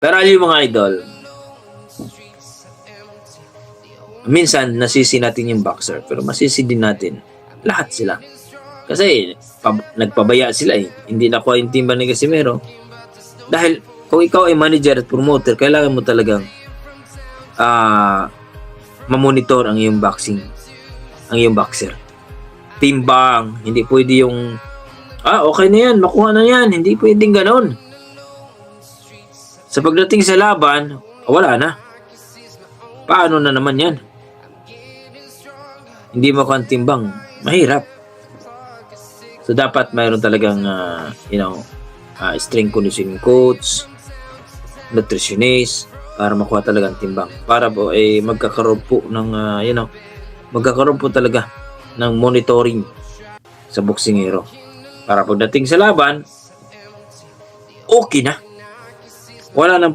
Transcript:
Pero alam mo mga idol, minsan nasisi natin yung boxer, pero masisi din natin lahat sila. Kasi nagpabaya sila eh. Hindi nakuha yung timba ni Casimero. Dahil kung ikaw ay manager at promoter, kailangan mo talagang mamonitor ang iyong boxing, ang iyong boxer. Timbang, hindi pwede yung okay na yan, makuha na yan. Hindi pwedeng ganon. Sa pagdating sa laban, wala na. Paano na naman yan? Hindi mo kang timbang, mahirap. So dapat mayroon talagang strength conditioning coach, nutritionist para makuha talagang timbang. Para po magkakaroon po ng magkakaroon po talaga ng monitoring sa boksingero. Para pagdating sa laban, okay na. Wala nang